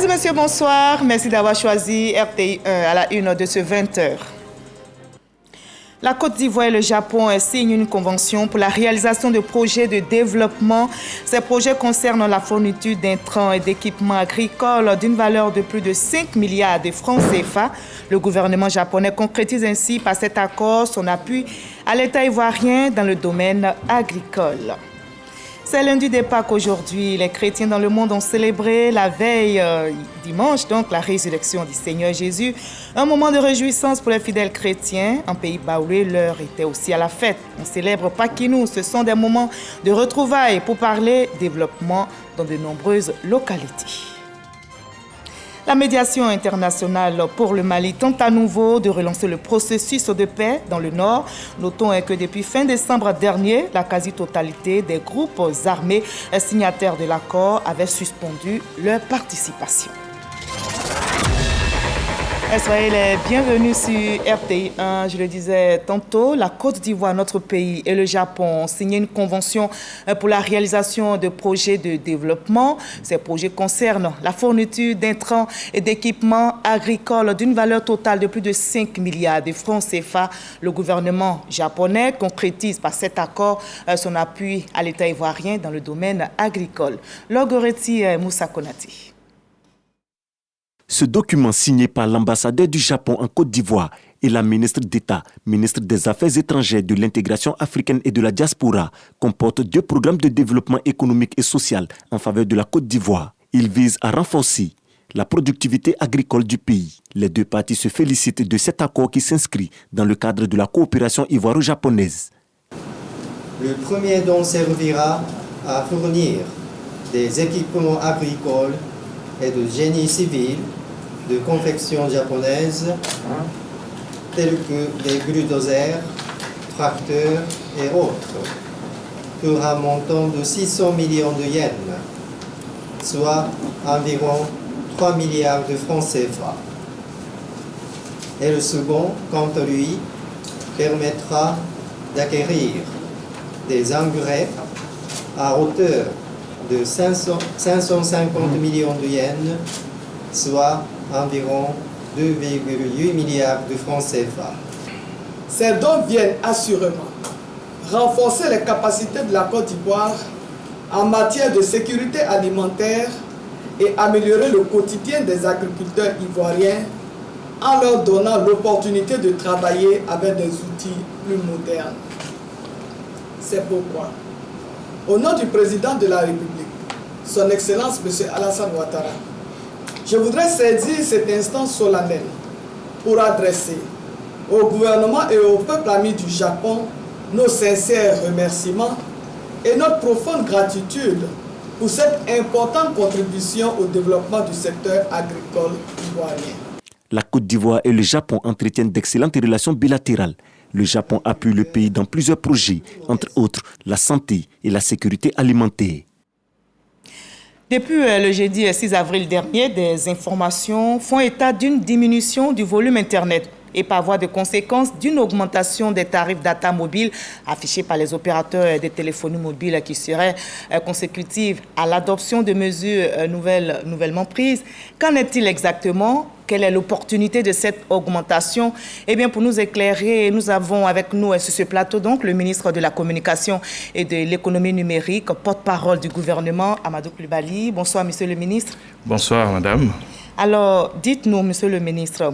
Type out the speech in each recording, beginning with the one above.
Mesdames et messieurs, bonsoir. Merci d'avoir choisi RTI 1 à la une de ce 20h. La Côte d'Ivoire et le Japon signent une convention pour la réalisation de projets de développement. Ces projets concernent la fourniture d'intrants et d'équipements agricoles d'une valeur de plus de 5 milliards de francs CFA. Le gouvernement japonais concrétise ainsi par cet accord son appui à l'État ivoirien dans le domaine agricole. C'est lundi de Pâques aujourd'hui. Les chrétiens dans le monde ont célébré la veille dimanche, donc la résurrection du Seigneur Jésus. Un moment de réjouissance pour les fidèles chrétiens. En pays baoulé, l'heure était aussi à la fête. On célèbre Paquinou. Ce sont des moments de retrouvailles pour parler développement dans de nombreuses localités. La médiation internationale pour le Mali tente à nouveau de relancer le processus de paix dans le Nord. Notons que depuis fin décembre dernier, la quasi-totalité des groupes armés signataires de l'accord avaient suspendu leur participation. Soyez les bienvenus sur RTI 1. Je le disais tantôt, la Côte d'Ivoire, notre pays, et le Japon ont signé une convention pour la réalisation de projets de développement. Ces projets concernent la fourniture d'intrants et d'équipements agricoles d'une valeur totale de plus de 5 milliards de francs CFA. Le gouvernement japonais concrétise par cet accord son appui à l'État ivoirien dans le domaine agricole. Logoreti Moussa Konati. Ce document signé par l'ambassadeur du Japon en Côte d'Ivoire et la ministre d'État, ministre des Affaires étrangères, de l'intégration africaine et de la diaspora comporte 2 programmes de développement économique et social en faveur de la Côte d'Ivoire. Il vise à renforcer la productivité agricole du pays. Les 2 parties se félicitent de cet accord qui s'inscrit dans le cadre de la coopération ivoiro-japonaise. Le premier don servira à fournir des équipements agricoles et de génie civil de confection japonaise, tels que des bulldozers, tracteurs et autres, pour un montant de 600 millions de yens, soit environ 3 milliards de francs CFA. Et le second, quant à lui, permettra d'acquérir des engrais à hauteur de 550 millions de yens, soit environ 2,8 milliards de francs CFA. Ces dons viennent assurément renforcer les capacités de la Côte d'Ivoire en matière de sécurité alimentaire et améliorer le quotidien des agriculteurs ivoiriens en leur donnant l'opportunité de travailler avec des outils plus modernes. C'est pourquoi, au nom du président de la République, son Excellence M. Alassane Ouattara, je voudrais saisir cet instant solennel pour adresser au gouvernement et au peuple ami du Japon nos sincères remerciements et notre profonde gratitude pour cette importante contribution au développement du secteur agricole ivoirien. La Côte d'Ivoire et le Japon entretiennent d'excellentes relations bilatérales. Le Japon appuie le pays dans plusieurs projets, entre autres la santé et la sécurité alimentaire. Depuis le jeudi 6 avril dernier, des informations font état d'une diminution du volume Internet et par voie de conséquence d'une augmentation des tarifs data mobile affichés par les opérateurs des téléphonie mobiles qui seraient consécutives à l'adoption de mesures nouvellement prises. Qu'en est-il exactement ? Quelle est l'opportunité de cette augmentation? Eh bien, pour nous éclairer, nous avons avec nous sur ce plateau donc le ministre de la Communication et de l'Économie numérique, porte-parole du gouvernement, Amadou Coulibaly. Bonsoir, monsieur le ministre. Bonsoir, madame. Alors, dites-nous, monsieur le ministre,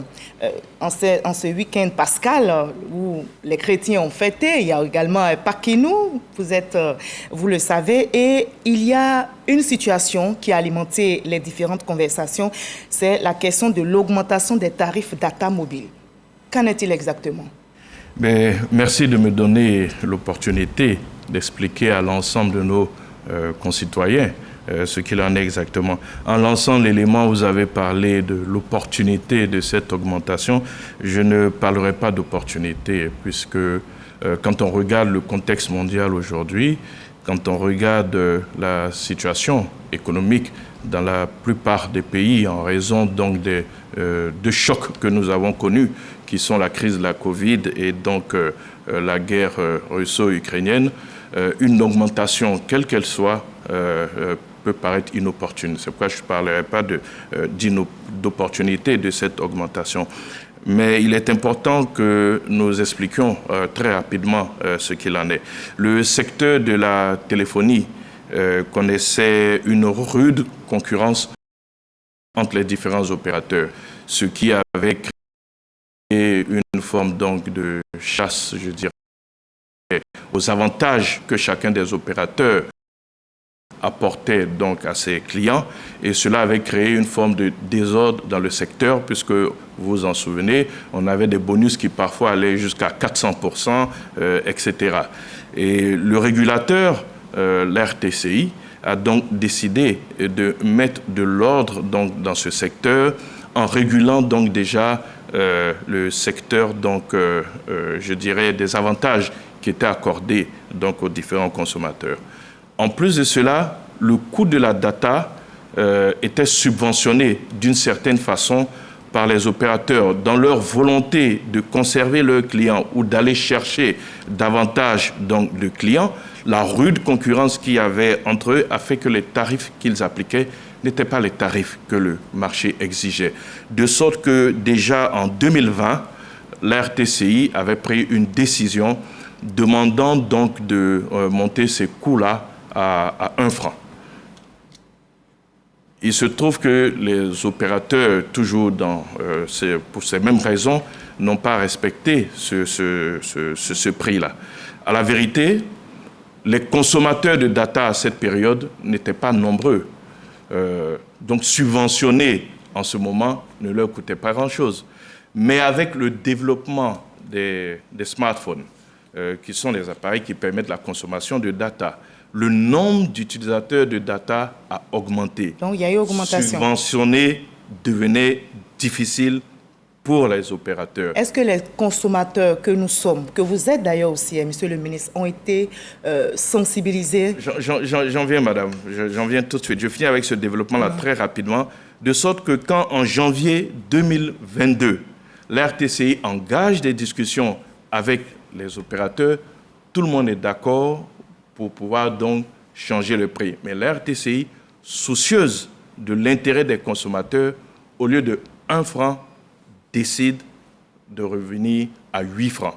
en ce week-end pascal où les chrétiens ont fêté, il y a également Paquinou, vous le savez, et il y a une situation qui a alimenté les différentes conversations, c'est la question de l'augmentation des tarifs data mobile. Qu'en est-il exactement? Merci de me donner l'opportunité d'expliquer à l'ensemble de nos concitoyens ce qu'il en est exactement. En lançant l'élément, vous avez parlé de l'opportunité de cette augmentation. Je ne parlerai pas d'opportunité puisque quand on regarde le contexte mondial aujourd'hui, quand on regarde la situation économique dans la plupart des pays en raison donc des deux chocs que nous avons connus, qui sont la crise de la Covid et donc la guerre russo-ukrainienne, une augmentation, quelle qu'elle soit, peut paraître inopportune. C'est pourquoi je ne parlerai pas d'opportunité de cette augmentation. Mais il est important que nous expliquions très rapidement ce qu'il en est. Le secteur de la téléphonie connaissait une rude concurrence entre les différents opérateurs, ce qui avait créé une forme donc de chasse, je dirais, aux avantages que chacun des opérateurs apportait donc à ses clients, et cela avait créé une forme de désordre dans le secteur, puisque vous vous en souvenez, on avait des bonus qui parfois allaient jusqu'à 400%, etc. Et le régulateur, l'RTCI, a donc décidé de mettre de l'ordre donc dans ce secteur en régulant donc déjà le secteur donc je dirais des avantages qui étaient accordés donc aux différents consommateurs. En plus de cela, le coût de la data était subventionné d'une certaine façon par les opérateurs dans leur volonté de conserver leurs clients ou d'aller chercher davantage donc, de clients. La rude concurrence qu'il y avait entre eux a fait que les tarifs qu'ils appliquaient n'étaient pas les tarifs que le marché exigeait. De sorte que déjà en 2020, la RTCI avait pris une décision demandant donc de monter ces coûts-là à 1 franc. Il se trouve que les opérateurs, toujours pour ces mêmes raisons, n'ont pas respecté ce prix-là. À la vérité, les consommateurs de data à cette période n'étaient pas nombreux. Donc subventionner en ce moment ne leur coûtait pas grand-chose. Mais avec le développement des smartphones, qui sont les appareils qui permettent la consommation de data, le nombre d'utilisateurs de data a augmenté. Donc il y a eu augmentation. Subventionner devenait difficile pour les opérateurs. Est-ce que les consommateurs que nous sommes, que vous êtes d'ailleurs aussi, Monsieur le ministre, ont été sensibilisés? J'en viens, madame. J'en viens tout de suite. Je finis avec ce développement-là très rapidement, de sorte que quand, en janvier 2022, la RTCI engage des discussions avec les opérateurs, tout le monde est d'accord pour pouvoir donc changer le prix. Mais la RTCI, soucieuse de l'intérêt des consommateurs, au lieu de 1 franc, décide de revenir à 8 francs.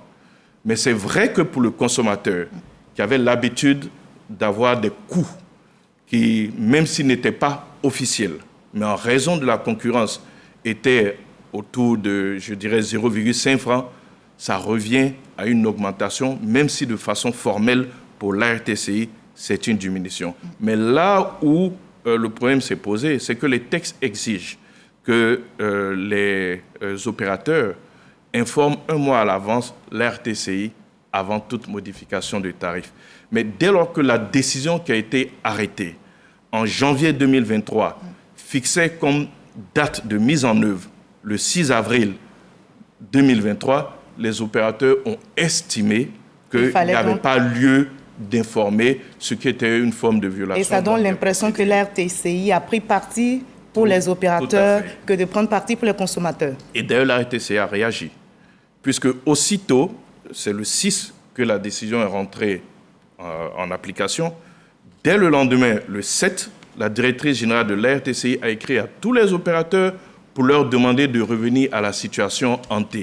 Mais c'est vrai que pour le consommateur qui avait l'habitude d'avoir des coûts qui, même s'ils n'étaient pas officiels, mais en raison de la concurrence, étaient autour de, je dirais, 0,5 francs, ça revient à une augmentation, même si de façon formelle, pour la RTCI, c'est une diminution. Mais là où le problème s'est posé, c'est que les textes exigent que les opérateurs informent 1 mois à l'avance la RTCI avant toute modification de tarif. Mais dès lors que la décision qui a été arrêtée en janvier 2023 fixait comme date de mise en œuvre le 6 avril 2023, les opérateurs ont estimé qu'il n'y avait pas lieu d'informer, ce qui était une forme de violation. Et ça donne l'impression que la RTCI a pris parti pour les opérateurs que de prendre parti pour les consommateurs. Et d'ailleurs, la RTCI a réagi, puisque aussitôt, c'est le 6 que la décision est rentrée en application, dès le lendemain, le 7, la directrice générale de la RTCI a écrit à tous les opérateurs pour leur demander de revenir à la situation ante.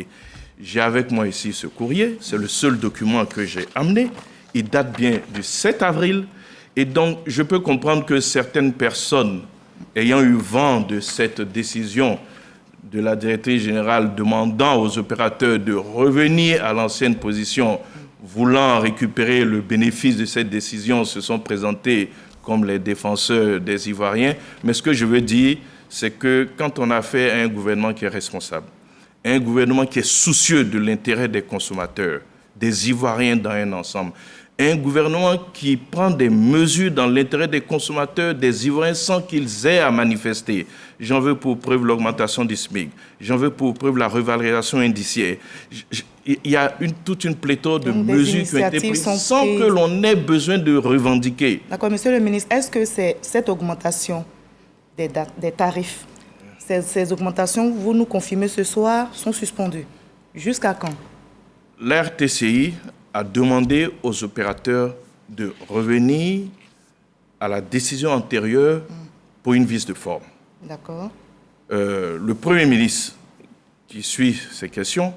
J'ai avec moi ici ce courrier, c'est le seul document que j'ai amené. Il date bien du 7 avril. Et donc, je peux comprendre que certaines personnes ayant eu vent de cette décision de la directrice générale demandant aux opérateurs de revenir à l'ancienne position, voulant récupérer le bénéfice de cette décision, se sont présentés comme les défenseurs des Ivoiriens. Mais ce que je veux dire, c'est que quand on a fait un gouvernement qui est responsable, un gouvernement qui est soucieux de l'intérêt des consommateurs, des Ivoiriens dans un ensemble, un gouvernement qui prend des mesures dans l'intérêt des consommateurs, des Ivoiriens, sans qu'ils aient à manifester. J'en veux pour preuve l'augmentation du SMIC. J'en veux pour preuve la revalorisation indiciaire. Il y a toute une pléthore de mesures qui ont été prises sans que l'on ait besoin de revendiquer. D'accord, Monsieur le ministre, est-ce que cette augmentation des tarifs, ces augmentations, vous nous confirmez ce soir, sont suspendues? Jusqu'à quand? La RTCI a demandé aux opérateurs de revenir à la décision antérieure pour une vice de forme. D'accord. Le Premier ministre, qui suit ces questions,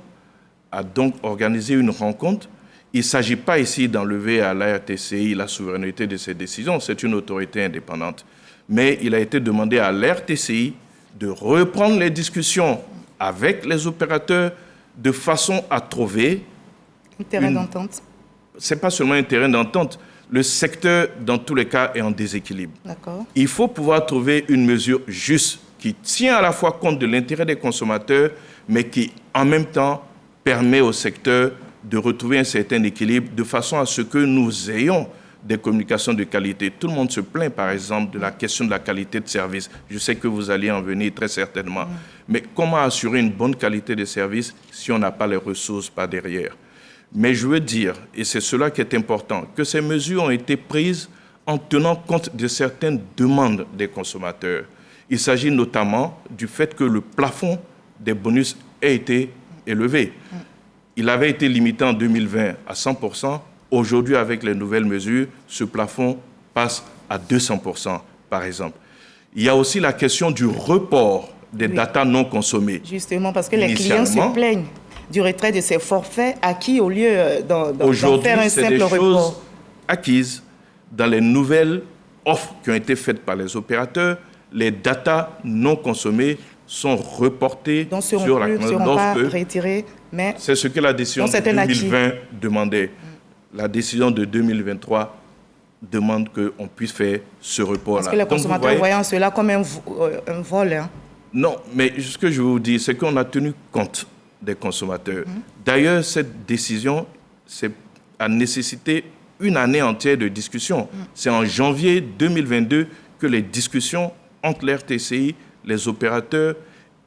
a donc organisé une rencontre. Il ne s'agit pas ici d'enlever à la RTCI la souveraineté de ses décisions, c'est une autorité indépendante. Mais il a été demandé à la RTCI de reprendre les discussions avec les opérateurs de façon à trouver Un terrain d'entente. Ce n'est pas seulement un terrain d'entente. Le secteur, dans tous les cas, est en déséquilibre. D'accord. Il faut pouvoir trouver une mesure juste qui tient à la fois compte de l'intérêt des consommateurs, mais qui, en même temps, permet au secteur de retrouver un certain équilibre de façon à ce que nous ayons des communications de qualité. Tout le monde se plaint, par exemple, de la question de la qualité de service. Je sais que vous allez en venir très certainement. Mais comment assurer une bonne qualité de service si on n'a pas les ressources par derrière? Mais je veux dire, et c'est cela qui est important, que ces mesures ont été prises en tenant compte de certaines demandes des consommateurs. Il s'agit notamment du fait que le plafond des bonus ait été élevé. Il avait été limité en 2020 à 100%. Aujourd'hui, avec les nouvelles mesures, ce plafond passe à 200%, par exemple. Il y a aussi la question du report des datas non consommées. Justement, parce que les clients se plaignent du retrait de ces forfaits acquis au lieu d'en faire un simple report. Aujourd'hui, c'est des choses acquises dans les nouvelles offres qui ont été faites par les opérateurs. Les datas non consommées sont reportées sur la commande. Donc, seront pas retirées, mais c'est ce que la décision de 2020 demandait. La décision de 2023 demande qu'on puisse faire ce report-là. Parce que les consommateurs voyant cela comme un vol. Hein. Non, mais ce que je vous dis, c'est qu'on a tenu compte des consommateurs. D'ailleurs, cette décision a nécessité une année entière de discussion. C'est en janvier 2022 que les discussions entre l'RTCI, les opérateurs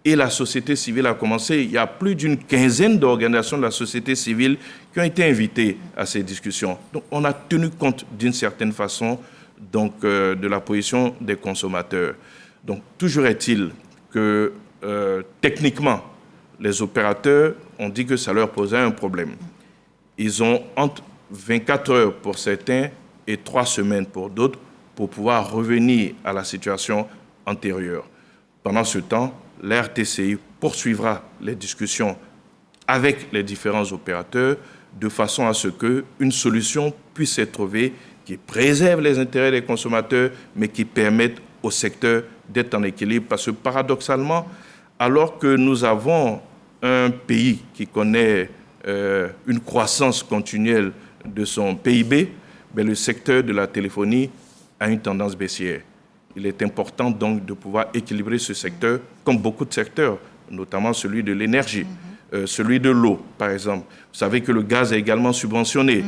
et la société civile a commencé. Il y a plus d'une quinzaine d'organisations de la société civile qui ont été invitées à ces discussions. Donc, on a tenu compte d'une certaine façon donc, de la position des consommateurs. Donc, toujours est-il que techniquement, les opérateurs ont dit que ça leur posait un problème. Ils ont entre 24 heures pour certains et 3 semaines pour d'autres pour pouvoir revenir à la situation antérieure. Pendant ce temps, la RTCI poursuivra les discussions avec les différents opérateurs de façon à ce qu'une solution puisse être trouvée qui préserve les intérêts des consommateurs, mais qui permette au secteur d'être en équilibre. Parce que paradoxalement, alors que nous avons un pays qui connaît une croissance continuelle de son PIB, mais le secteur de la téléphonie a une tendance baissière. Il est important donc de pouvoir équilibrer ce secteur, comme beaucoup de secteurs, notamment celui de l'énergie, celui de l'eau, par exemple. Vous savez que le gaz est également subventionné.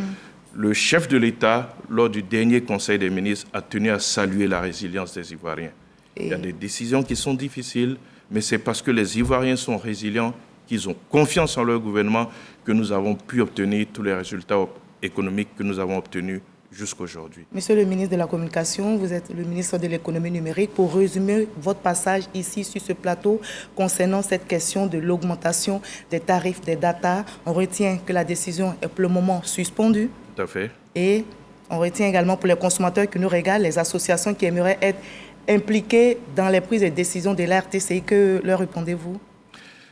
Le chef de l'État, lors du dernier Conseil des ministres, a tenu à saluer la résilience des Ivoiriens. Il y a des décisions qui sont difficiles, mais c'est parce que les Ivoiriens sont résilients, qu'ils ont confiance en leur gouvernement, que nous avons pu obtenir tous les résultats économiques que nous avons obtenus jusqu'aujourd'hui. Monsieur le ministre de la Communication, vous êtes le ministre de l'économie numérique. Pour résumer votre passage ici sur ce plateau concernant cette question de l'augmentation des tarifs des data, on retient que la décision est pour le moment suspendue. Tout à fait. Et on retient également pour les consommateurs qui nous regardent, les associations qui aimeraient être impliquées dans les prises de décision de la RTCI. Que leur répondez-vous?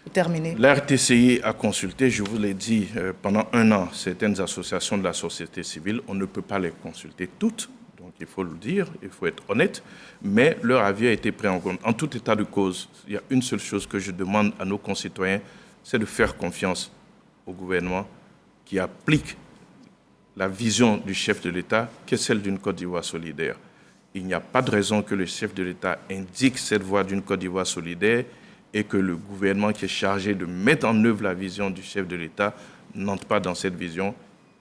Pour terminer. La RTCI a consulté, je vous l'ai dit, pendant 1 an, certaines associations de la société civile. On ne peut pas les consulter toutes, donc il faut le dire, il faut être honnête, mais leur avis a été pris en compte. En tout état de cause, il y a une seule chose que je demande à nos concitoyens, c'est de faire confiance au gouvernement qui applique la vision du chef de l'État, qui est celle d'une Côte d'Ivoire solidaire. Il n'y a pas de raison que le chef de l'État indique cette voie d'une Côte d'Ivoire solidaire et que le gouvernement qui est chargé de mettre en œuvre la vision du chef de l'État n'entre pas dans cette vision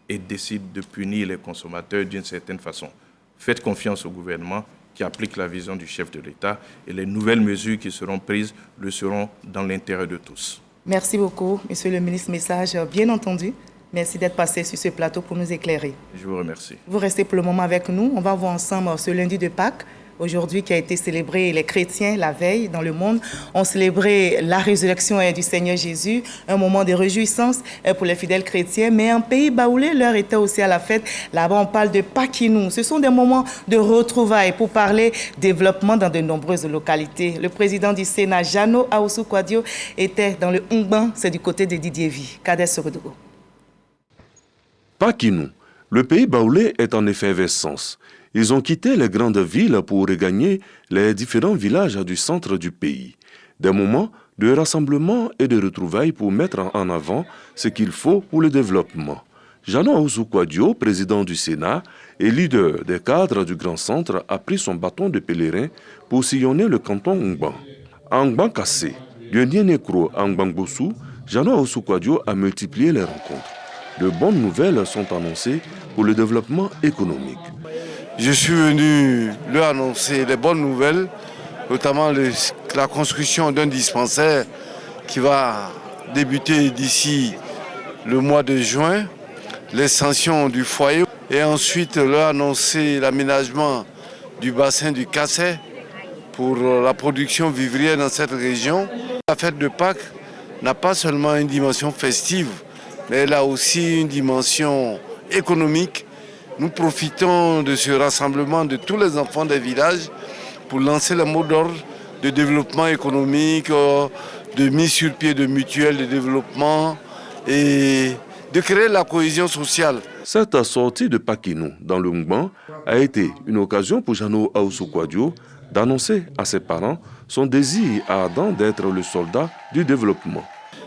et décide de punir les consommateurs d'une certaine façon. Faites confiance au gouvernement qui applique la vision du chef de l'État et les nouvelles mesures qui seront prises le seront dans l'intérêt de tous. Merci beaucoup, Monsieur le ministre. Message bien entendu. Merci d'être passé sur ce plateau pour nous éclairer. Je vous remercie. Vous restez pour le moment avec nous. On va voir ensemble ce lundi de Pâques aujourd'hui qui a été célébré. Les chrétiens, la veille, dans le monde, ont célébré la résurrection du Seigneur Jésus, un moment de réjouissance pour les fidèles chrétiens. Mais en pays baoulé, l'heure était aussi à la fête. Là-bas, on parle de Pakinou. Ce sont des moments de retrouvailles pour parler développement dans de nombreuses localités. Le président du Sénat, Jano Aoussou Kouadio, était dans le Ngban, c'est du côté de Didier Vie. Kader Soredogo. Pakinou. Le pays baoulé est en effervescence. Ils ont quitté les grandes villes pour regagner les différents villages du centre du pays. Des moments de rassemblement et de retrouvailles pour mettre en avant ce qu'il faut pour le développement. Jano Aoussou Kouadio, président du Sénat et leader des cadres du Grand Centre, a pris son bâton de pèlerin pour sillonner le canton Ngban. À Ngban Kassé, de Nienekro à Ngban Bossou, Jano Aoussou Kouadio a multiplié les rencontres. De bonnes nouvelles sont annoncées pour le développement économique. Je suis venu leur annoncer les bonnes nouvelles, notamment la construction d'un dispensaire qui va débuter d'ici le mois de juin, l'extension du foyer et ensuite leur annoncer l'aménagement du bassin du Kassé pour la production vivrière dans cette région. La fête de Pâques n'a pas seulement une dimension festive, mais elle a aussi une dimension économique. Nous profitons de ce rassemblement de tous les enfants des villages pour lancer le mot d'ordre de développement économique, de mise sur pied de mutuelles de développement et de créer la cohésion sociale. Cette sortie de Pakinou dans le Ngban a été une occasion pour Jano Aoussou Kouadio d'annoncer à ses parents son désir ardent d'être le soldat du développement.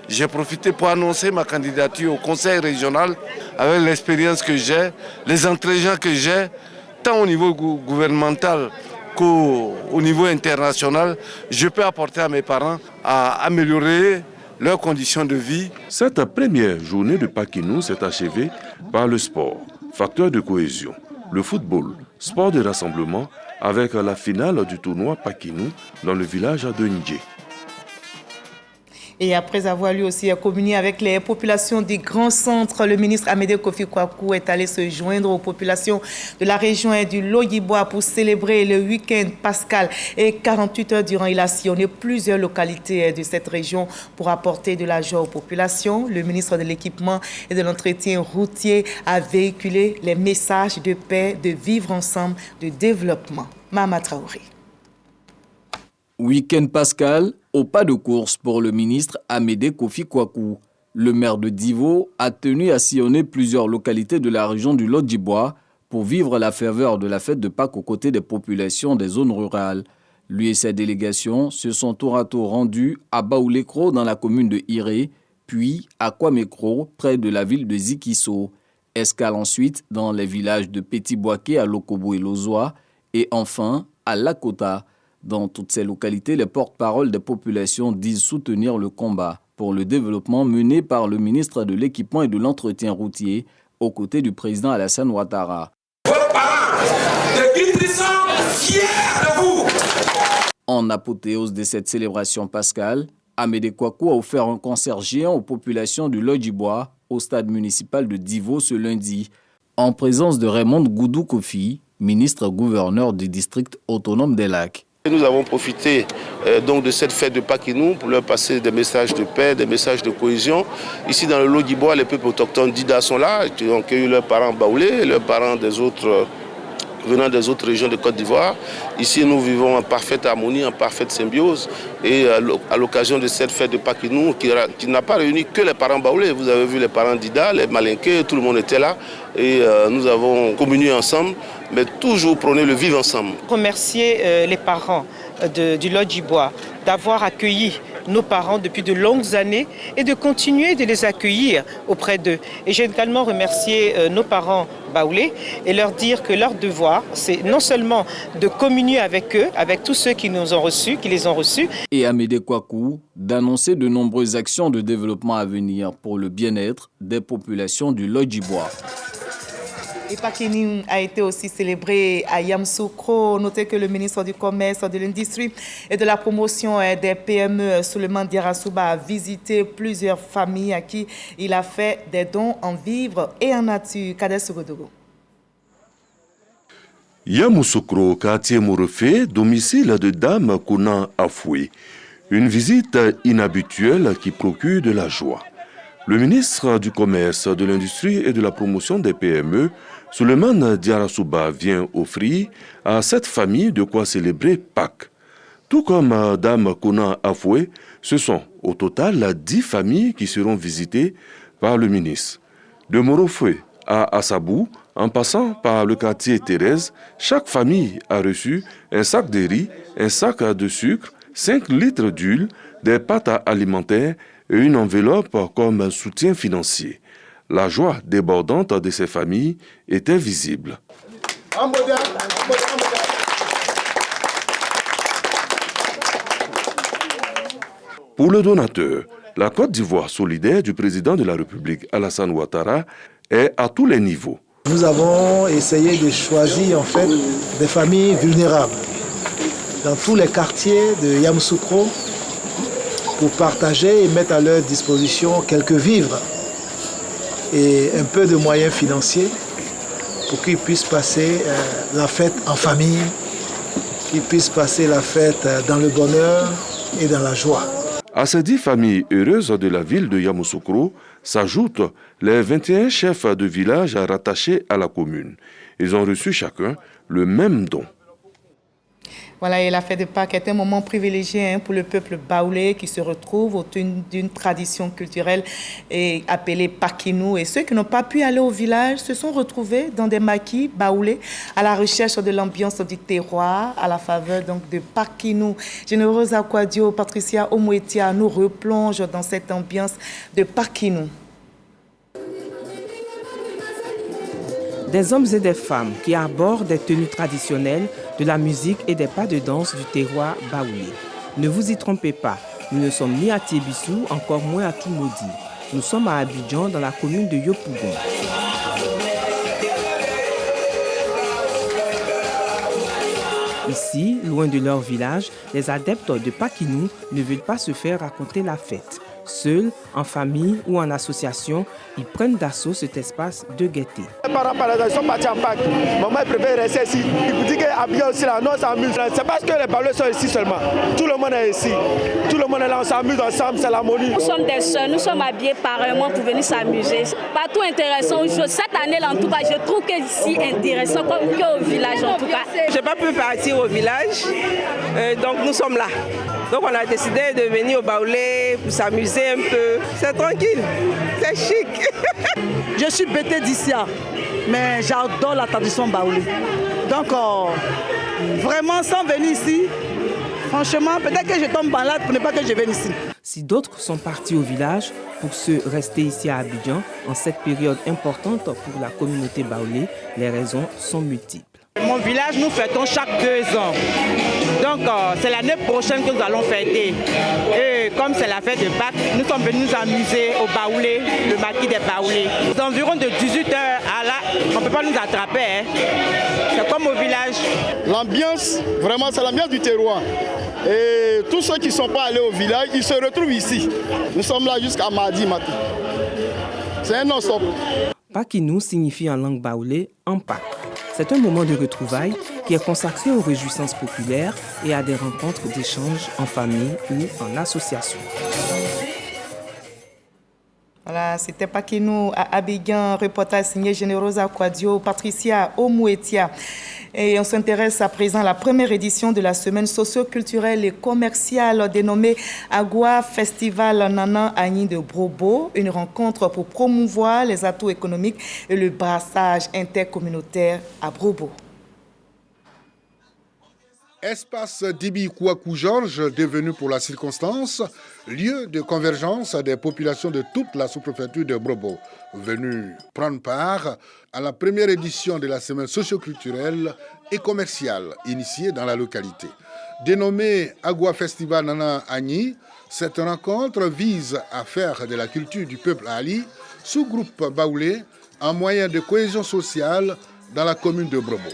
J'ai profité pour annoncer ma candidature au conseil régional avec l'expérience que j'ai, les entraînements que j'ai, tant au niveau gouvernemental qu'au niveau international. Je peux apporter à mes parents à améliorer leurs conditions de vie. Cette première journée de Pakinou s'est achevée par le sport, facteur de cohésion, le football, sport de rassemblement, avec la finale du tournoi Pakinou dans le village de Ndjé. Et après avoir lui aussi communié avec les populations des grands centres, le ministre Amédée Kofi Kwaku est allé se joindre aux populations de la région du Lodjiboua pour célébrer le week-end pascal. Et 48 heures durant, il a sillonné plusieurs localités de cette région pour apporter de la joie aux populations. Le ministre de l'Équipement et de l'Entretien routier a véhiculé les messages de paix, de vivre ensemble, de développement. Mama Traoré. Week-end pascal, au pas de course pour le ministre Amédée Kofi Kwaku. Le maire de Divo a tenu à sillonner plusieurs localités de la région du Lodjiboua pour vivre la ferveur de la fête de Pâques aux côtés des populations des zones rurales. Lui et sa délégation se sont tour à tour rendus à Baoulekro dans la commune de Iré, puis à Kwamekro près de la ville de Zikiso. Escale ensuite dans les villages de Petit Boaké à Lokobo et Lozoa et enfin à Lakota. Dans toutes ces localités, les porte-paroles des populations disent soutenir le combat pour le développement mené par le ministre de l'Équipement et de l'Entretien routier aux côtés du président Alassane Ouattara. Vos parents de Guitry sont fiers de vous. En apothéose de cette célébration pascale, Amédée Kwaku a offert un concert géant aux populations du Lodjiboua au stade municipal de Divo ce lundi, en présence de Raymond Goudou Kofi, ministre-gouverneur du district autonome des Lacs. Nous avons profité donc de cette fête de Pakinou pour leur passer des messages de paix, des messages de cohésion. Ici dans le Lodjiboua, les peuples autochtones d'Ida sont là, qui ont accueilli leurs parents baoulés, leurs parents venant des autres régions de Côte d'Ivoire. Ici, nous vivons en parfaite harmonie, en parfaite symbiose. Et à l'occasion de cette fête de Pakinou, qui n'a pas réuni que les parents baoulés, vous avez vu les parents d'Ida, les Malinqués, tout le monde était là. Et nous avons communié ensemble, mais toujours prôné le vivre ensemble. Remercier les parents du Lodjiboua d'avoir accueilli nos parents depuis de longues années et de continuer de les accueillir auprès d'eux. Et j'ai également remercié nos parents baoulés et leur dire que leur devoir, c'est non seulement de communier avec eux, avec tous ceux qui nous ont reçus, qui les ont reçus. Et Amédée Kwaku d'annoncer de nombreuses actions de développement à venir pour le bien-être des populations du Lodjiboua. Et Pakinou a été aussi célébré à Yamsoukro. Notez que le ministre du Commerce, de l'Industrie et de la Promotion des PME, Souleymane Diarrassouba, a visité plusieurs familles à qui il a fait des dons en vivres et en nature. Kader Sogodogo. Yamoussoukro, quartier Mourefé, domicile de Dame Kona Afoué. Une visite inhabituelle qui procure de la joie. Le ministre du Commerce, de l'Industrie et de la Promotion des PME, Souleymane Diarra-Souba, vient offrir à cette famille de quoi célébrer Pâques. Tout comme Dame Kona Afoué, ce sont au total 10 familles qui seront visitées par le ministre. De Morofoué à Assabou, en passant par le quartier Thérèse, chaque famille a reçu un sac de riz, un sac de sucre, 5 litres d'huile, des pâtes alimentaires et une enveloppe comme soutien financier. La joie débordante de ces familles était visible. Pour le donateur, la Côte d'Ivoire solidaire du président de la République Alassane Ouattara est à tous les niveaux. Nous avons essayé de choisir en fait des familles vulnérables dans tous les quartiers de Yamoussoukro pour partager et mettre à leur disposition quelques vivres et un peu de moyens financiers pour qu'ils puissent passer la fête en famille, qu'ils puissent passer la fête dans le bonheur et dans la joie. À ces 10 familles heureuses de la ville de Yamoussoukro s'ajoutent les 21 chefs de village rattachés à la commune. Ils ont reçu chacun le même don. Voilà, et la fête de Pâques est un moment privilégié pour le peuple baoulé qui se retrouve autour d'une tradition culturelle appelée Pakinou. Et ceux qui n'ont pas pu aller au village se sont retrouvés dans des maquis baoulés à la recherche de l'ambiance du terroir, à la faveur donc de Pakinou. Généreuse Akwadio, Patricia Omouetia nous replonge dans cette ambiance de Pakinou. Des hommes et des femmes qui arborent des tenues traditionnelles, de la musique et des pas de danse du terroir baoulé. Ne vous y trompez pas, nous ne sommes ni à Tiébissou, encore moins à Toumoudi. Nous sommes à Abidjan, dans la commune de Yopougon. Ici, loin de leur village, les adeptes de Pakinou ne veulent pas se faire raconter la fête. Seuls, en famille ou en association, ils prennent d'assaut cet espace de gaieté. Les parents, par exemple, sont partis en Pâques. Maman préfère rester ici. Il vous dit qu'à bien aussi là, nous on s'amuse. C'est parce que les baoulés sont ici seulement. Tout le monde est ici. Tout le monde est là, on s'amuse ensemble, c'est l'harmonie. Nous sommes des sœurs, nous sommes habillés pareillement pour venir s'amuser. Partout intéressant. Cette année-là, en tout cas, je trouve que ici intéressant comme qu'au village en tout cas. Je n'ai pas pu partir au village, donc nous sommes là. Donc on a décidé de venir au baoulé pour s'amuser un peu. C'est tranquille, c'est chic. Je suis bêtée d'ici, mais j'adore la tradition baoulé. Donc vraiment sans venir ici, franchement, peut-être que je tombe malade pour ne pas que je vienne ici. Si d'autres sont partis au village, pour ceux restés ici à Abidjan, en cette période importante pour la communauté baoulé, les raisons sont multiples. Mon village, nous fêtons chaque 2 ans. Donc, c'est l'année prochaine que nous allons fêter. Et comme c'est la fête de Pâques, nous sommes venus nous amuser au baoulé, le maquis des baoulés. C'est environ de 18h à là, on ne peut pas nous attraper. Hein. C'est comme au village. L'ambiance, vraiment, c'est l'ambiance du terroir. Et tous ceux qui ne sont pas allés au village, ils se retrouvent ici. Nous sommes là jusqu'à mardi matin. C'est un non-stop. Pakinou signifie en langue baoulé en Pâques. C'est un moment de retrouvailles qui est consacré aux réjouissances populaires et à des rencontres d'échanges en famille ou en association. Voilà, c'était Pakinou à Abidjan, reportage signé Généreuse Akwadio, Patricia Omouetia. Et on s'intéresse à présent à la première édition de la semaine socio-culturelle et commerciale dénommée Agua Festival Nana Agni de Brobo, une rencontre pour promouvoir les atouts économiques et le brassage intercommunautaire à Brobo. Espace Dibi Kouakou Georges, devenu pour la circonstance lieu de convergence des populations de toute la sous-préfecture de Brobo, venus prendre part à la première édition de la semaine socio-culturelle et commerciale initiée dans la localité. Dénommée Agua Festival Nana Agni, cette rencontre vise à faire de la culture du peuple Ali, sous-groupe baoulé, un moyen de cohésion sociale dans la commune de Brobo.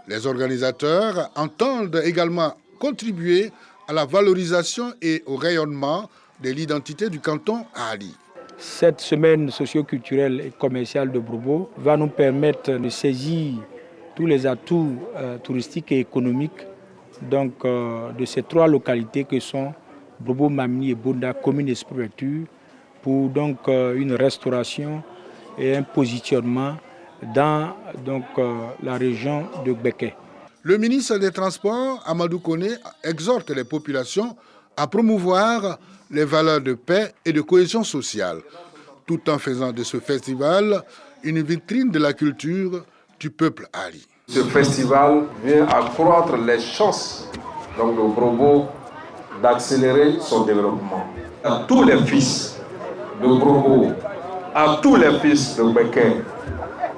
Les organisateurs entendent également contribuer à la valorisation et au rayonnement de l'identité du canton Ali. cette semaine socio-culturelle et commerciale de Brobo va nous permettre de saisir tous les atouts touristiques et économiques donc, de ces 3 localités que sont Brobo, Mamni et Bunda, commune et sous-préfecture, pour donc, une restauration et un positionnement dans donc, la région de Gbeke. Le ministre des Transports, Amadou Koné, exhorte les populations à promouvoir les valeurs de paix et de cohésion sociale, tout en faisant de ce festival une vitrine de la culture du peuple Ali. Ce festival vient accroître les chances donc, de Brobo d'accélérer son développement. À tous les fils de Brobo, à tous les fils de Gbeke,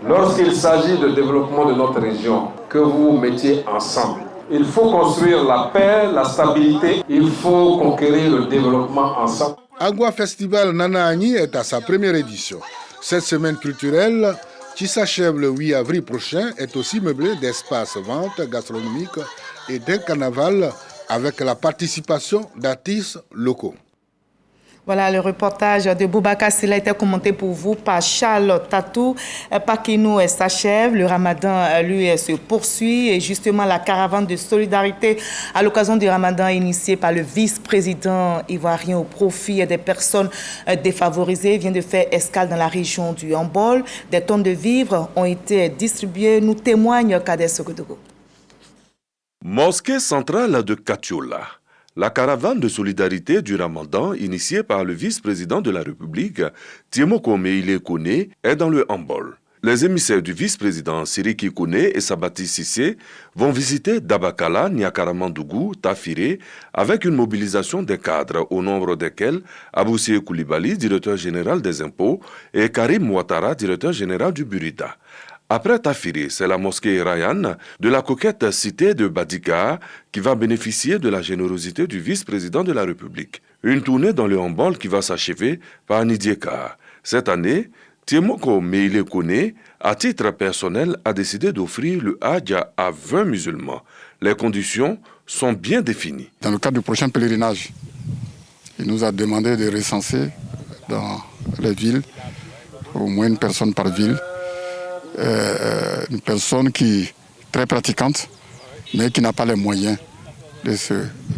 lorsqu'il s'agit de développement de notre région, que vous vous mettiez ensemble. Il faut construire la paix, la stabilité, il faut conquérir le développement ensemble. Agua Festival Nanaani est à sa première édition. Cette semaine culturelle, qui s'achève le 8 avril prochain, est aussi meublée d'espaces ventes gastronomiques et d'un carnaval avec la participation d'artistes locaux. Voilà, le reportage de Boubacar Silla était commenté pour vous par Charlotte Tatou. Pakinou s'achève, le ramadan, lui, se poursuit. Et justement, la caravane de solidarité à l'occasion du ramadan initiée par le vice-président ivoirien au profit des personnes défavorisées vient de faire escale dans la région du Hambol. Des tonnes de vivres ont été distribuées, nous témoigne Kader Sogodogo. Mosquée centrale de Katiola. La caravane de solidarité du Ramadan, initiée par le vice-président de la République, Tiemoko Meïle Kone, est dans le Hambol. Les émissaires du vice-président Siriki Kone et Sabati Sissé vont visiter Dabakala, Nyakaramandougou, Tafiré, avec une mobilisation des cadres, au nombre desquels Aboussié Koulibaly, directeur général des impôts, et Karim Ouattara, directeur général du Burida. Après Tafiré, c'est la mosquée Rayan de la coquette cité de Badika qui va bénéficier de la générosité du vice-président de la République. Une tournée dans le Hambol qui va s'achever par Nidieka. Cette année, Tiemoko Meïle Kone, à titre personnel, a décidé d'offrir le Hajj à 20 musulmans. Les conditions sont bien définies. Dans le cadre du prochain pèlerinage, il nous a demandé de recenser dans les villes au moins une personne par ville. Une personne qui est très pratiquante, mais qui n'a pas les moyens de se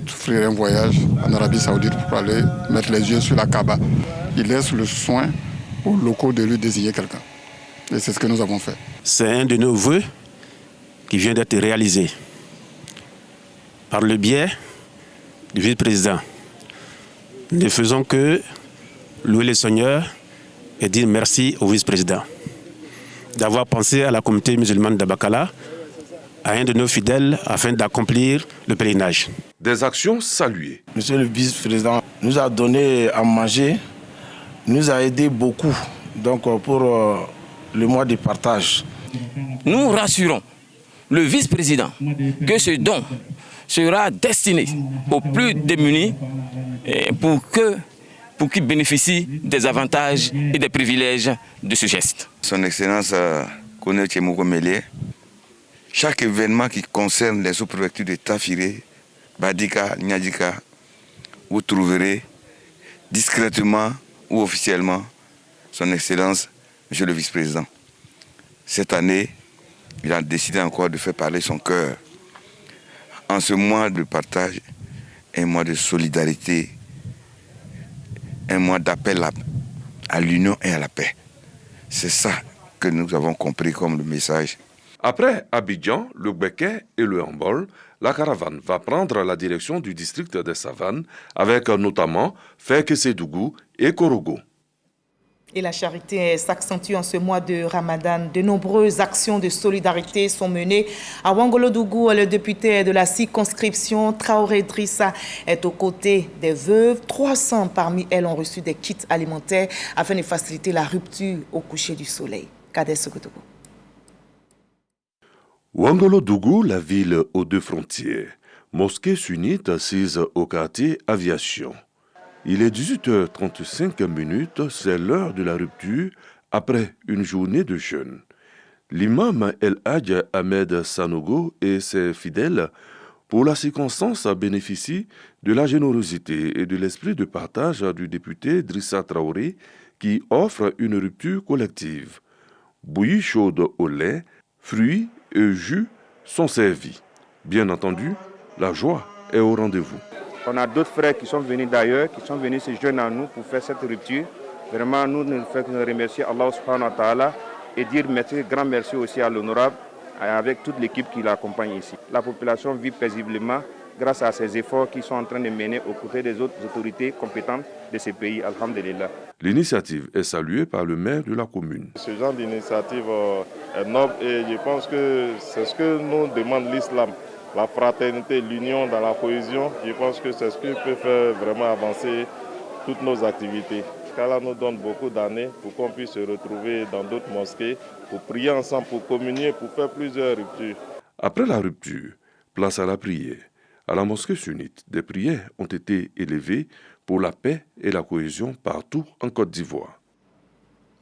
offrir un voyage en Arabie Saoudite pour aller mettre les yeux sur la Kaaba. Il laisse le soin aux locaux de lui désigner quelqu'un. Et c'est ce que nous avons fait. C'est un de nos vœux qui vient d'être réalisé par le biais du vice-président. Nous ne faisons que louer le Seigneur et dire merci au vice-président d'avoir pensé à la communauté musulmane d'Abakala, à un de nos fidèles, afin d'accomplir le pèlerinage. Des actions saluées. Monsieur le vice-président nous a donné à manger, nous a aidé beaucoup donc pour le mois de partage. Nous rassurons le vice-président que ce don sera destiné aux plus démunis pour qu'ils bénéficient des avantages et des privilèges de ce geste. Son Excellence Kone Tiemoko Meïle, chaque événement qui concerne les sous-préfectures de Tafiré, Badika, Nyadika, vous trouverez discrètement ou officiellement Son Excellence, Monsieur le Vice-président. Cette année, il a décidé encore de faire parler son cœur. En ce mois de partage, un mois de solidarité, un mois d'appel à l'union et à la paix. C'est ça que nous avons compris comme le message. Après Abidjan, le Gbeke et le Hambol, la caravane va prendre la direction du district des Savanes, avec notamment Feke-Sédougou et Korogo. Et la charité s'accentue en ce mois de Ramadan. De nombreuses actions de solidarité sont menées. À Wangolo-Dougou, le député de la circonscription, Traoré Drissa, est aux côtés des veuves. 300 parmi elles ont reçu des kits alimentaires afin de faciliter la rupture au coucher du soleil. Kader Sogodogo. Wangolo-Dougou, la ville aux deux frontières. Mosquée sunnite assise au quartier Aviation. Il est 18h35, c'est l'heure de la rupture après une journée de jeûne. L'imam El Hadj Ahmed Sanogo et ses fidèles, pour la circonstance, bénéficient de la générosité et de l'esprit de partage du député Drissa Traoré qui offre une rupture collective. Bouillie chaude au lait, fruits et jus sont servis. Bien entendu, la joie est au rendez-vous. On a d'autres frères qui sont venus d'ailleurs, qui sont venus se joindre à nous pour faire cette rupture. Vraiment, nous ne faisons que remercier Allah subhanahu wa ta'ala et dire merci, grand merci aussi à l'honorable avec toute l'équipe qui l'accompagne ici. La population vit paisiblement grâce à ces efforts qui sont en train de mener aux côtés des autres autorités compétentes de ces pays, alhamdulillah. L'initiative est saluée par le maire de la commune. Ce genre d'initiative est noble et je pense que c'est ce que nous demande l'islam. La fraternité, l'union dans la cohésion, je pense que c'est ce qui peut faire vraiment avancer toutes nos activités. Qu'Allah nous donne beaucoup d'années pour qu'on puisse se retrouver dans d'autres mosquées, pour prier ensemble, pour communier, pour faire plusieurs ruptures. Après la rupture, place à la prière. À la mosquée sunnite, des prières ont été élevées pour la paix et la cohésion partout en Côte d'Ivoire.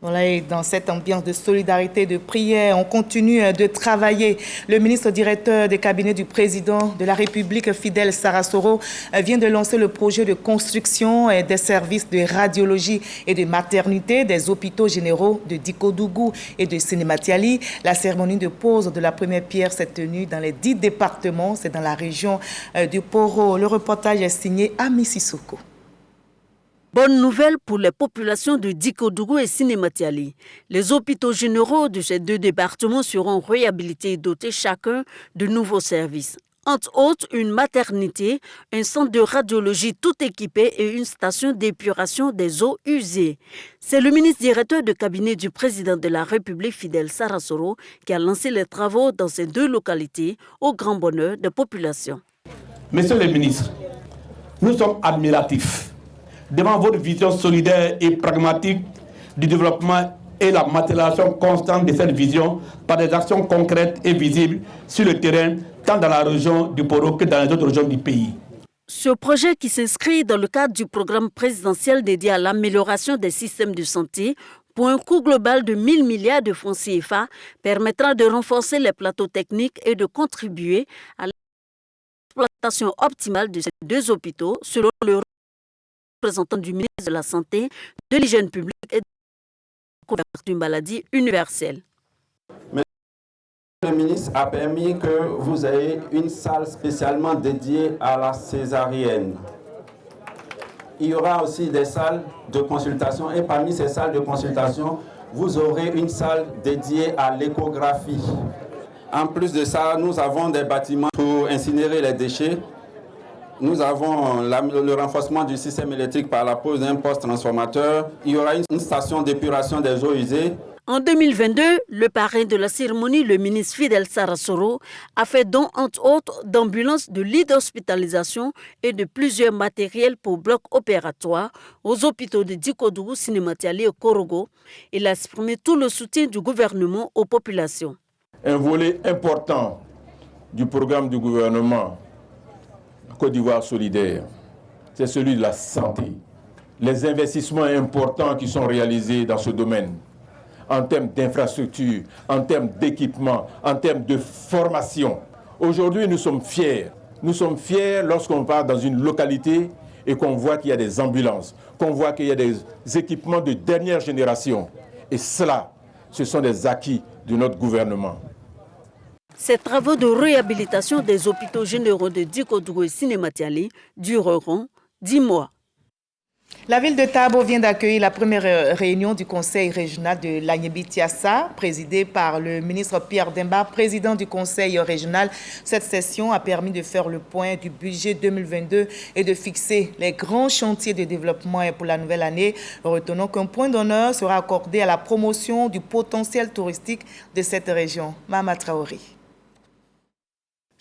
Voilà, et dans cette ambiance de solidarité, de prière, on continue de travailler. Le ministre directeur des cabinets du président de la République, Fidel Sarasoro, vient de lancer le projet de construction des services de radiologie et de maternité des hôpitaux généraux de Dikodougou et de Sénématiali. La cérémonie de pose de la première pierre s'est tenue dans les 10 départements. C'est dans la région du Poro. Le reportage est signé Ami Sissoko. Bonne nouvelle pour les populations de Dikodougou et Sénématiali. Les hôpitaux généraux de ces 2 départements seront réhabilités et dotés chacun de nouveaux services. Entre autres, une maternité, un centre de radiologie tout équipé et une station d'épuration des eaux usées. C'est le ministre directeur de cabinet du président de la République, Fidel Sarasoro, qui a lancé les travaux dans ces 2 localités au grand bonheur des populations. Messieurs les ministres, nous sommes admiratifs devant votre vision solidaire et pragmatique du développement et la matérialisation constante de cette vision par des actions concrètes et visibles sur le terrain, tant dans la région du Poro que dans les autres régions du pays. Ce projet qui s'inscrit dans le cadre du programme présidentiel dédié à l'amélioration des systèmes de santé pour un coût global de 1000 milliards de francs CFA permettra de renforcer les plateaux techniques et de contribuer à l'exploitation optimale de ces 2 hôpitaux selon le représentant du ministre de la Santé, de l'Hygiène publique et de la couverture d'une maladie universelle. Le ministre a permis que vous ayez une salle spécialement dédiée à la césarienne. Il y aura aussi des salles de consultation et parmi ces salles de consultation, vous aurez une salle dédiée à l'échographie. En plus de ça, nous avons des bâtiments pour incinérer les déchets. Nous avons le renforcement du système électrique par la pose d'un poste transformateur. Il y aura une station d'épuration des eaux usées. En 2022, le parrain de la cérémonie, le ministre Fidel Sarasoro, a fait don, entre autres, d'ambulances, de lits d'hospitalisation et de plusieurs matériels pour blocs opératoires aux hôpitaux de Dikodougou, Sénématiali et Korogo. Il a exprimé tout le soutien du gouvernement aux populations. Un volet important du programme du gouvernement Côte d'Ivoire solidaire, c'est celui de la santé. Les investissements importants qui sont réalisés dans ce domaine, en termes d'infrastructure, en termes d'équipement, en termes de formation. Aujourd'hui, nous sommes fiers. Nous sommes fiers lorsqu'on va dans une localité et qu'on voit qu'il y a des ambulances, qu'on voit qu'il y a des équipements de dernière génération. Et cela, ce sont des acquis de notre gouvernement. Ces travaux de réhabilitation des hôpitaux généraux de Dikodougou et Sénématiali dureront 10 mois. La ville de Tabo vient d'accueillir la première réunion du conseil régional de l'Agnébitiassa, présidée par le ministre Pierre Demba, président du conseil régional. Cette session a permis de faire le point du budget 2022 et de fixer les grands chantiers de développement pour la nouvelle année. Retenons qu'un point d'honneur sera accordé à la promotion du potentiel touristique de cette région. Mama Traoré.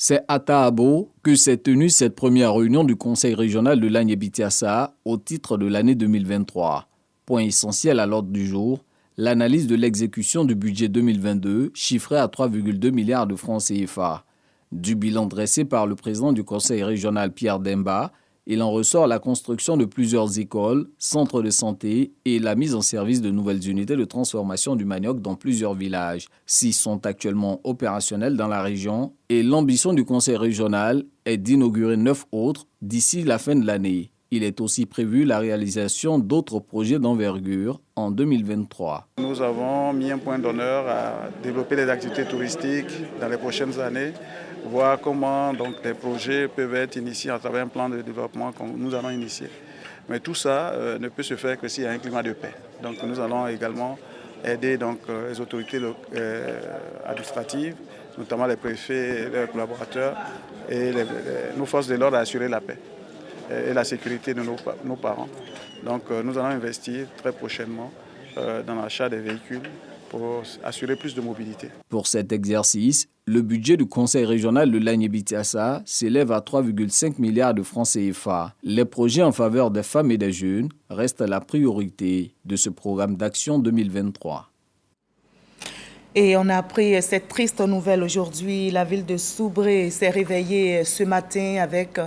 C'est à Tabo que s'est tenue cette première réunion du Conseil régional de l'Agnébitiassa au titre de l'année 2023. Point essentiel à l'ordre du jour, l'analyse de l'exécution du budget 2022 chiffré à 3,2 milliards de francs CFA. Du bilan dressé par le président du Conseil régional Pierre Demba, il en ressort la construction de plusieurs écoles, centres de santé et la mise en service de nouvelles unités de transformation du manioc dans plusieurs villages. 6 sont actuellement opérationnels dans la région et l'ambition du conseil régional est d'inaugurer 9 autres d'ici la fin de l'année. Il est aussi prévu la réalisation d'autres projets d'envergure en 2023. Nous avons mis un point d'honneur à développer les activités touristiques dans les prochaines années, voir comment donc, des projets peuvent être initiés à travers un plan de développement que nous allons initier. Mais tout ça ne peut se faire que s'il y a un climat de paix. Donc nous allons également aider donc, les autorités administratives, notamment les préfets, leurs collaborateurs et nos forces de l'ordre à assurer la paix et la sécurité de nos parents. Donc nous allons investir très prochainement dans l'achat des véhicules pour assurer plus de mobilité. Pour cet exercice, le budget du Conseil régional de l'Agnébitiassa s'élève à 3,5 milliards de francs CFA. Les projets en faveur des femmes et des jeunes restent la priorité de ce programme d'action 2023. Et on a appris cette triste nouvelle aujourd'hui. La ville de Soubré s'est réveillée ce matin avec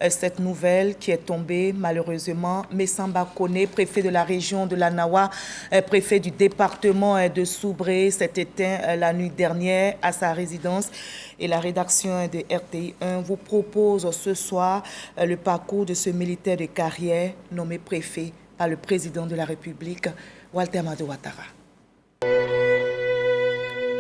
cette nouvelle qui est tombée malheureusement. Messamba Kone, préfet de la région de la Nawa, préfet du département de Soubré, s'est éteint la nuit dernière à sa résidence. Et la rédaction de RTI 1 vous propose ce soir le parcours de ce militaire de carrière nommé préfet par le président de la République, Walter Mado Ouattara.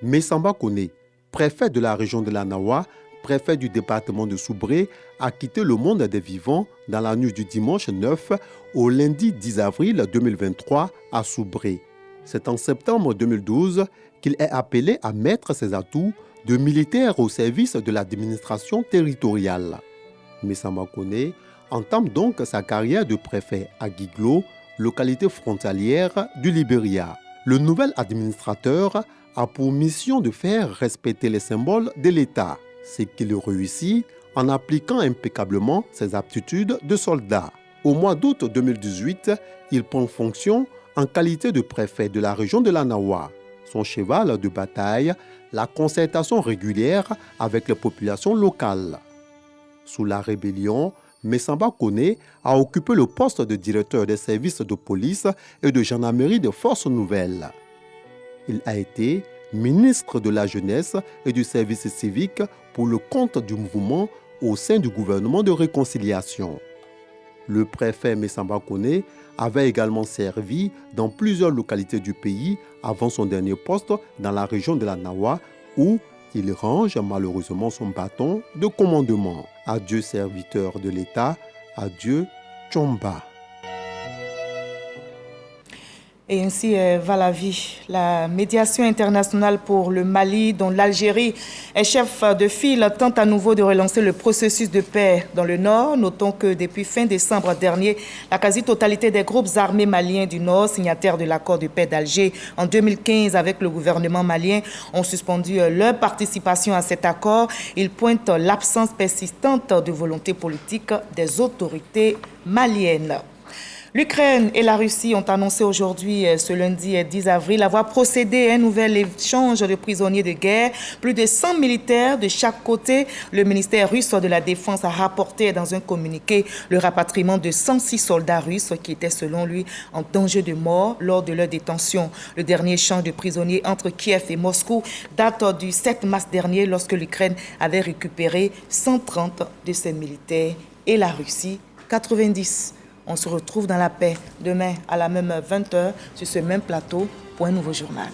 Messamba Kone, préfet de la région de la Nawa, préfet du département de Soubré, a quitté le monde des vivants dans la nuit du dimanche 9 au lundi 10 avril 2023 à Soubré. C'est en septembre 2012 qu'il est appelé à mettre ses atouts de militaire au service de l'administration territoriale. Messamba Kone entame donc sa carrière de préfet à Giglo, localité frontalière du Libéria. Le nouvel administrateur a pour mission de faire respecter les symboles de l'État, ce qu'il réussit en appliquant impeccablement ses aptitudes de soldat. Au mois d'août 2018, il prend fonction en qualité de préfet de la région de la Nawa. Son cheval de bataille, la concertation régulière avec les populations locales. Sous la rébellion, Messamba Kone a occupé le poste de directeur des services de police et de gendarmerie de Forces Nouvelles. Il a été ministre de la Jeunesse et du Service civique pour le compte du mouvement au sein du gouvernement de réconciliation. Le préfet Messamba Kone avait également servi dans plusieurs localités du pays avant son dernier poste dans la région de la Nawa où il range malheureusement son bâton de commandement. Adieu serviteur de l'État, adieu Tchomba. Et ainsi va la vie. La médiation internationale pour le Mali, dont l'Algérie est chef de file, tente à nouveau de relancer le processus de paix dans le Nord. Notons que depuis fin décembre dernier, la quasi-totalité des groupes armés maliens du Nord, signataires de l'accord de paix d'Alger en 2015 avec le gouvernement malien, ont suspendu leur participation à cet accord. Ils pointent l'absence persistante de volonté politique des autorités maliennes. L'Ukraine et la Russie ont annoncé aujourd'hui, ce lundi 10 avril, avoir procédé à un nouvel échange de prisonniers de guerre. Plus de 100 militaires de chaque côté. Le ministère russe de la Défense a rapporté dans un communiqué le rapatriement de 106 soldats russes qui étaient selon lui en danger de mort lors de leur détention. Le dernier échange de prisonniers entre Kiev et Moscou date du 7 mars dernier lorsque l'Ukraine avait récupéré 130 de ses militaires et la Russie 90. On se retrouve dans la paix demain à la même 20h sur ce même plateau pour un nouveau journal.